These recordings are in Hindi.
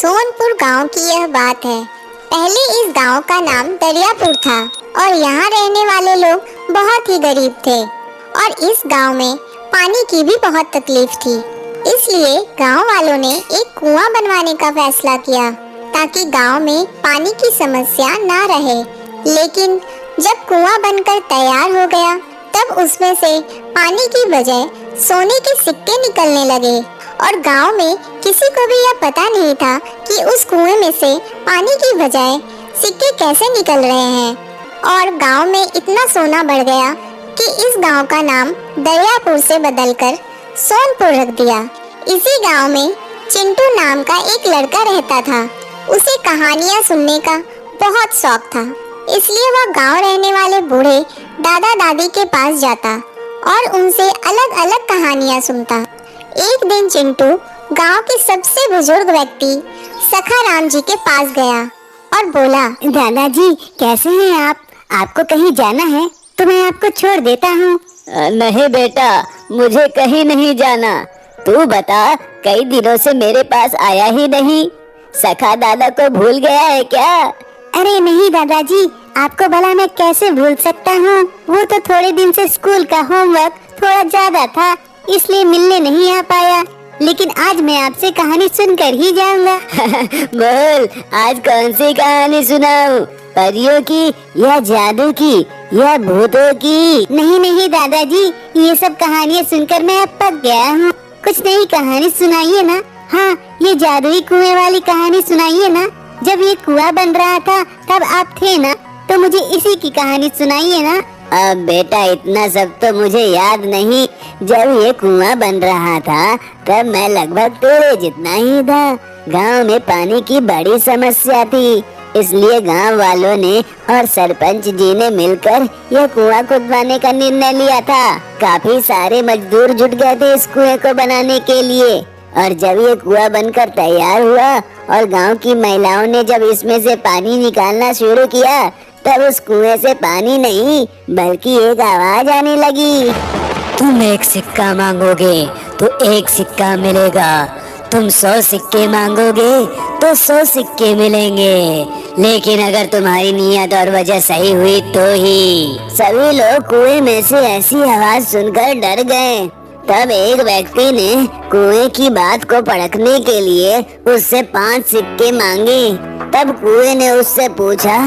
सोनपुर गांव की यह बात है। पहले इस गांव का नाम दरियापुर था और यहाँ रहने वाले लोग बहुत ही गरीब थे और इस गांव में पानी की भी बहुत तकलीफ थी। इसलिए गांव वालों ने एक कुआं बनवाने का फैसला किया ताकि गांव में पानी की समस्या ना रहे। लेकिन जब कुआं बनकर तैयार हो गया तब उसमें से पानी की बजाय सोने के सिक्के निकलने लगे और गांव में किसी को भी यह पता नहीं था कि उस कुएं में से पानी की बजाय सिक्के कैसे निकल रहे हैं। और गांव में इतना सोना बढ़ गया कि इस गांव का नाम दरियापुर से बदलकर सोनपुर रख दिया। इसी गांव में चिंटू नाम का एक लड़का रहता था। उसे कहानियां सुनने का बहुत शौक था, इसलिए वह गांव रहने वाले बूढ़े दादा दादी के पास जाता और उनसे अलग अलग कहानियां सुनता। एक दिन चिंटू गांव के सबसे बुजुर्ग व्यक्ति सखाराम जी के पास गया और बोला, दादाजी कैसे हैं आप? आपको कहीं जाना है तो मैं आपको छोड़ देता हूँ। नहीं बेटा, मुझे कहीं नहीं जाना। तू बता, कई दिनों से मेरे पास आया ही नहीं। सखा दादा को भूल गया है क्या? अरे नहीं दादाजी, आपको भला मैं कैसे भूल सकता हूँ। वो तो थोड़े दिन से स्कूल का होमवर्क थोड़ा ज्यादा था, इसलिए मिलने नहीं आ पाया। लेकिन आज मैं आपसे कहानी सुनकर ही जाऊंगा। बोल, आज कौन सी कहानी सुनाऊं? परियों की या जादू की या भूतों की? नहीं नहीं दादाजी, ये सब कहानियाँ सुनकर मैं अब पक गया हूँ। कुछ नई कहानी सुनाइए ना। हाँ, ये जादुई कुएं वाली कहानी सुनाइए ना। जब ये कुआं बन रहा था तब आप थे ना, तो मुझे इसी की कहानी सुनाइए ना। अब बेटा, इतना सब तो मुझे याद नहीं। जब ये कुआं बन रहा था तब मैं लगभग तेरे जितना ही था। गांव में पानी की बड़ी समस्या थी, इसलिए गांव वालों ने और सरपंच जी ने मिलकर यह कुआं खुदवाने का निर्णय लिया था। काफी सारे मजदूर जुट गए थे इस कुएं को बनाने के लिए। और जब ये कुआं बनकर तैयार हुआ और गांव की महिलाओं ने जब इसमें से पानी निकालना शुरू किया, तब उस कुएं से पानी नहीं बल्कि एक आवाज आने लगी। तुम एक सिक्का मांगोगे तो एक सिक्का मिलेगा। तुम 100 सिक्के मांगोगे तो 100 सिक्के मिलेंगे। लेकिन अगर तुम्हारी नियत और वजह सही हुई तो ही। सभी लोग कुएं में से ऐसी आवाज सुनकर डर गए। तब एक व्यक्ति ने कुएं की बात को परखने के लिए उससे 5 सिक्के मांगे। तब कुएं ने उससे पूछा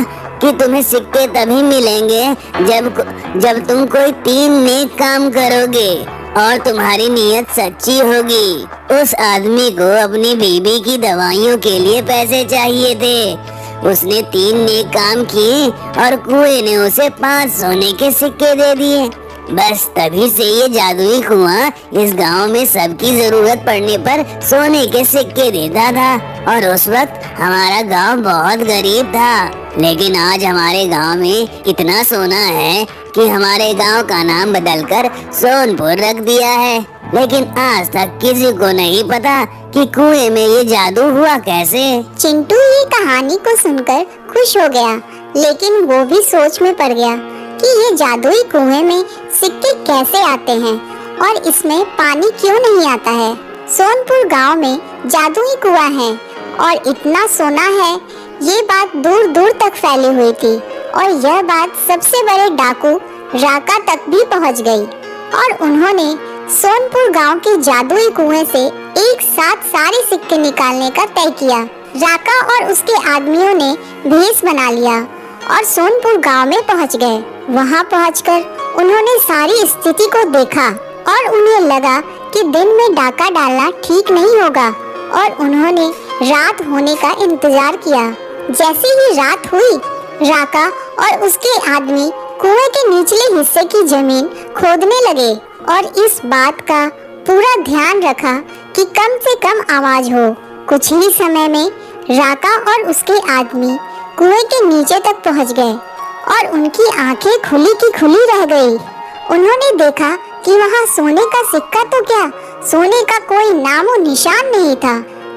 कि तुम्हें सिक्के तभी मिलेंगे जब तुम कोई 3 नेक काम करोगे और तुम्हारी नियत सच्ची होगी। उस आदमी को अपनी बीबी की दवाइयों के लिए पैसे चाहिए थे। उसने 3 नेक काम किए और कुएं ने उसे 5 सोने के सिक्के दे दिए। बस तभी से ये जादुई कुआं इस गांव में सबकी जरूरत पड़ने पर सोने के सिक्के देता था। और उस वक्त हमारा गांव बहुत गरीब था, लेकिन आज हमारे गांव में इतना सोना है कि हमारे गांव का नाम बदलकर सोनपुर रख दिया है। लेकिन आज तक किसी को नहीं पता कि कुएं में ये जादू हुआ कैसे। चिंटू ये कहानी को सुनकर खुश हो गया, लेकिन वो भी सोच में पड़ गया कि ये जादुई कुएं में सिक्के कैसे आते हैं और इसमें पानी क्यों नहीं आता है। सोनपुर गांव में जादुई कुआं है और इतना सोना है, ये बात दूर दूर तक फैली हुई थी और यह बात सबसे बड़े डाकू राका तक भी पहुंच गई और उन्होंने सोनपुर गांव के जादुई कुएं से एक साथ सारे सिक्के निकालने का तय किया। राका और उसके आदमियों ने भेष बना लिया और सोनपुर गांव में पहुंच गए। वहां पहुंचकर उन्होंने सारी स्थिति को देखा और उन्हें लगा कि दिन में डाका डालना ठीक नहीं होगा और उन्होंने रात होने का इंतजार किया। जैसे ही रात हुई, राका और उसके आदमी कुएं के निचले हिस्से की जमीन खोदने लगे और इस बात का पूरा ध्यान रखा कि कम से कम आवाज हो। कुछ ही समय में राका और उसके आदमी कुएं के नीचे तक पहुंच गए और उनकी आंखें खुली की खुली रह गई। उन्होंने देखा कि वहां सोने का सिक्का तो क्या, सोने का कोई नामो निशान नहीं था।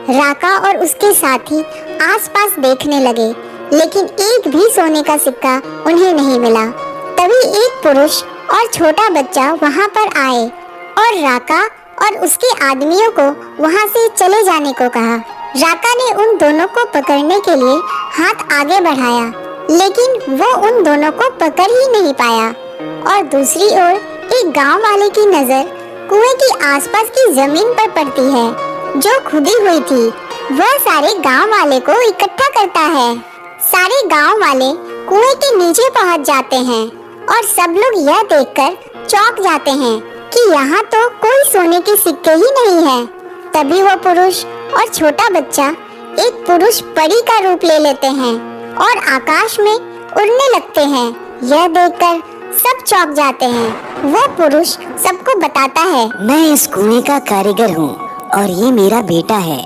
राका और उसके साथी आसपास देखने लगे, लेकिन एक भी सोने का सिक्का उन्हें नहीं मिला। तभी एक पुरुष और छोटा बच्चा वहां पर आए और राका और उसके आदमियों को वहां से चले जाने को कहा। राका ने उन दोनों को पकड़ने के लिए हाथ आगे बढ़ाया, लेकिन वो उन दोनों को पकड़ ही नहीं पाया। और दूसरी ओर एक गांव वाले की नजर कुएं के आसपास की जमीन पर पड़ती है जो खुदी हुई थी। वह सारे गांव वाले को इकट्ठा करता है। सारे गांव वाले कुएं के नीचे पहुंच जाते हैं और सब लोग यह देखकर चौंक जाते हैं कि यहाँ तो कोई सोने के सिक्के ही नहीं है। तभी वो पुरुष और छोटा बच्चा एक पुरुष परी का रूप ले लेते हैं और आकाश में उड़ने लगते हैं। यह देखकर सब चौंक जाते हैं। वो पुरुष सबको बताता है, मैं इस कुएं का कारीगर हूँ और ये मेरा बेटा है।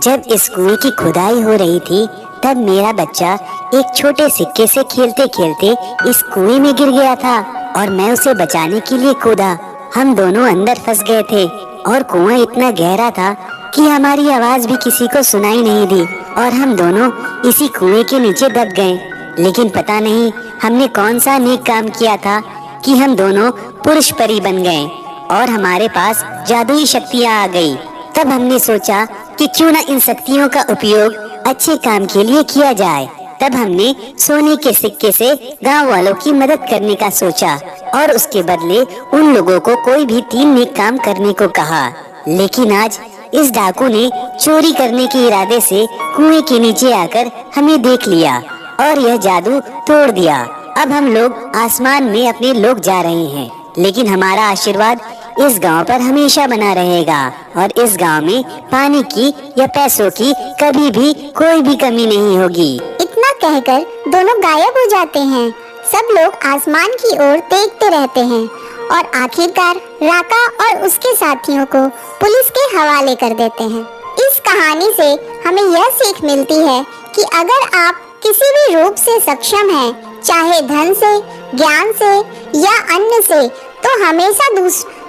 जब इस कुएं की खुदाई हो रही थी तब मेरा बच्चा एक छोटे सिक्के से खेलते खेलते इस कुएं में गिर गया था और मैं उसे बचाने के लिए कूदा। हम दोनों अंदर फंस गए थे और कुआं इतना गहरा था कि हमारी आवाज भी किसी को सुनाई नहीं दी और हम दोनों इसी कुएं के नीचे दब गए। लेकिन पता नहीं हमने कौन सा नेक काम किया था कि हम दोनों पुरुष परी बन गए और हमारे पास जादुई शक्तियाँ आ गई। तब हमने सोचा कि क्यों न इन शक्तियों का उपयोग अच्छे काम के लिए किया जाए। तब हमने सोने के सिक्के से गांव वालों की मदद करने का सोचा और उसके बदले उन लोगों को कोई भी 3 नेक काम करने को कहा। लेकिन आज इस डाकू ने चोरी करने के इरादे से कुएं के नीचे आकर हमें देख लिया और यह जादू तोड़ दिया। अब हम लोग आसमान में अपने लोग जा रहे हैं, लेकिन हमारा आशीर्वाद इस गांव पर हमेशा बना रहेगा और इस गांव में पानी की या पैसों की कभी भी कोई भी कमी नहीं होगी। इतना कहकर दोनों गायब हो जाते हैं। सब लोग आसमान की ओर देखते रहते हैं और आखिरकार राका और उसके साथियों को पुलिस के हवाले कर देते हैं। इस कहानी से हमें यह सीख मिलती है कि अगर आप किसी भी रूप से सक्षम हैं, चाहे धन से, ज्ञान से या अन्न से, तो हमेशा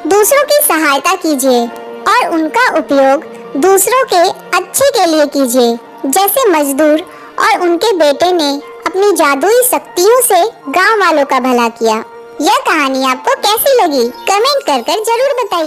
दूसरों की सहायता कीजिए और उनका उपयोग दूसरों के अच्छे के लिए कीजिए। जैसे मजदूर और उनके बेटे ने अपनी जादुई शक्तियों से गांव वालों का भला किया। यह कहानी आपको कैसी लगी? कमेंट कर जरूर बताइए।